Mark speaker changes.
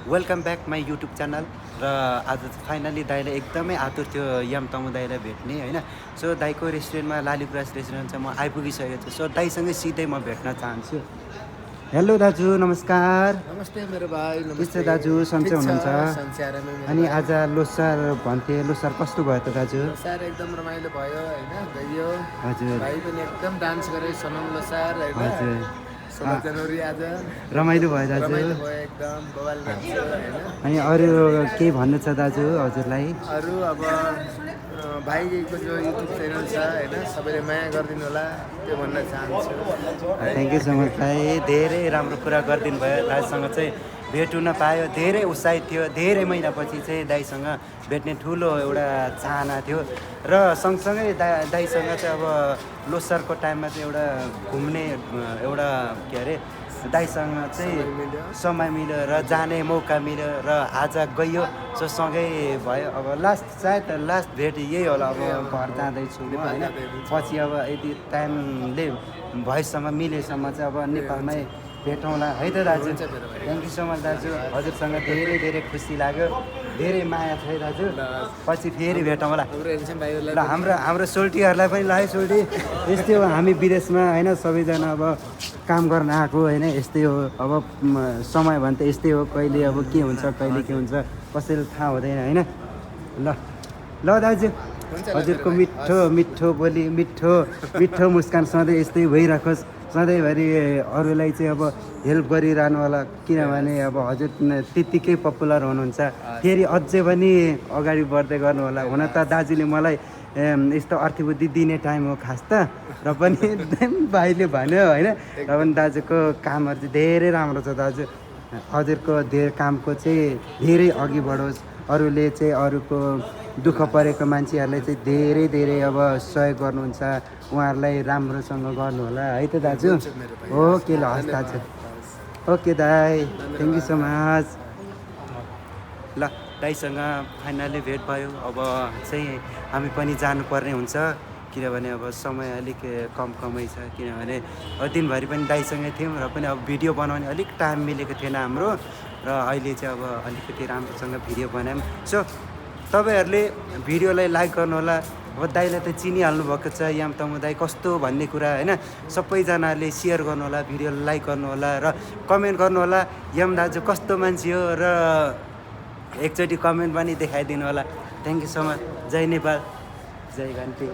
Speaker 1: Welcome back my YouTube channel. र आज finally दाइलाई एकदमै आतुर थियो याम तमु दाइलाई भेट्ने होइन। सो दाइको रेस्टुरेन्टमा लालीगुराँस रेस्टुरेन्ट चाहिँ म आइपुगिसकेको छु। सो दाइसँगै सिधै म भेट्न चाहन्छु। हेलो दाजु, नमस्कार।
Speaker 2: नमस्ते मेरो भाइ।
Speaker 1: के छ
Speaker 2: नमस्ते
Speaker 1: दाजु, सन्चै हुनुहुन्छ? अनि आज
Speaker 2: आज
Speaker 1: लोसार भन्थे, लोसार कस्तो भयो त दाजु?
Speaker 2: लोसार एकदम रमाइलो भयो होइन, गइयो।
Speaker 1: हजुर
Speaker 2: भाइ पनि एकदम डान्स गरे सोनम लोसार होइन।
Speaker 1: हजुर
Speaker 2: 16 जनवरी आज
Speaker 1: रमाइलो भयो दाजु।
Speaker 2: रमाइलो भयो एकदम बवाल नाच्छ होइन।
Speaker 1: अनि अरू केही भन्नु छ दाजु हजुरलाई?
Speaker 2: अरू अब भाइको जो युट्युब च्यानल छ होइन, सबैले माया गरिदिनु होला त्यो भन्न चाहन्छु।
Speaker 1: थ्याङ्क यू सो मच भाइ, धेरै राम्रो कुरा गरिदिनु भयो। दाइसँग चाहिँ भेट हुन पायो, धेरै उत्साहित थियो। धेरै महिनापछि चाहिँ दाइसँग भेट्ने ठुलो एउटा चाहना थियो। र सँगसँगै दाइसँग चाहिँ अब लोसारको टाइममा चाहिँ एउटा घुम्ने एउटा के अरे दाइसँग चाहिँ समय मिल्यो र जाने मौका मिल्यो र आज गइयो। सो सँगै भयो। अब सायद लास्ट भेट यही होला। अब घर जाँदैछु म होइन। पछि अब यदि टाइमले भएसम्म मिलेसम्म चाहिँ अब नेपालमै भेटौँला है त दाजु। थ्याङ्क यू सो मच दाजु। हजुरसँग धेरै धेरै खुसी लाग्यो, धेरै माया छ है दाजु। पछि फेरि भेटौँला। ल हाम्रो सोल्टीहरूलाई पनि ल है सोल्टी, यस्तै हो हामी विदेशमा होइन, सबैजना अब काम गर्न आएको होइन। यस्तै हो अब समय भने त यस्तै हो, कहिले अब के हुन्छ कहिले के हुन्छ कसैले थाहा हुँदैन होइन। ल ल दाजु, हजुरको मिठो मिठो बोली, मिठो मिठो मुस्कान सधैँ यस्तै भइराखोस्। सधैँभरि अरूलाई चाहिँ अब हेल्प गरिरहनु होला, किनभने अब हजुर त्यत्तिकै पपुलर हुनुहुन्छ। फेरि अझै पनि अगाडि बढ्दै गर्नु होला। हुन त दाजुले मलाई यस्तो अर्थबुद्धि दिने टाइम हो खास त, र पनि भाइले भन्यो होइन। र पनि दाजुको कामहरू चाहिँ धेरै राम्रो छ दाजु। हजुरको कामको चाहिँ धेरै अघि बढोस्। अरूले चाहिँ अरूको दुःख परेको मान्छेहरूलाई चाहिँ धेरै धेरै अब सहयोग गर्नुहुन्छ। उहाँहरूलाई राम्रोसँग गर्नु होला है त दाजु। ओके ल, हस् दाजु। ओके दाई, थ्याङ्क यू सो मच। ल दाइसँग फाइनली भेट भयो। अब चाहिँ हामी पनि जानुपर्ने हुन्छ, किनभने अब समय अलिक कमै छ। किनभने दिनभरि पनि दाइसँगै थियौँ र पनि अब भिडियो बनाउने अलिक टाइम मिलेको थिएन हाम्रो। र अहिले चाहिँ अब अलिकति राम्रोसँग भिडियो बनायौँ। सो तपाईँहरूले भिडियोलाई लाइक गर्नुहोला। अब दाइलाई त चिनिहाल्नु भएको छ, याम तमु दाइ कस्तो भन्ने कुरा होइन। सबैजनाले सेयर गर्नुहोला, भिडियोलाई लाइक गर्नुहोला र कमेन्ट गर्नुहोला याम दाजु कस्तो मान्छे हो, र एकचोटि कमेन्ट पनि देखाइदिनु होला। Thank you so much. जय नेपाल, जय घन्टी।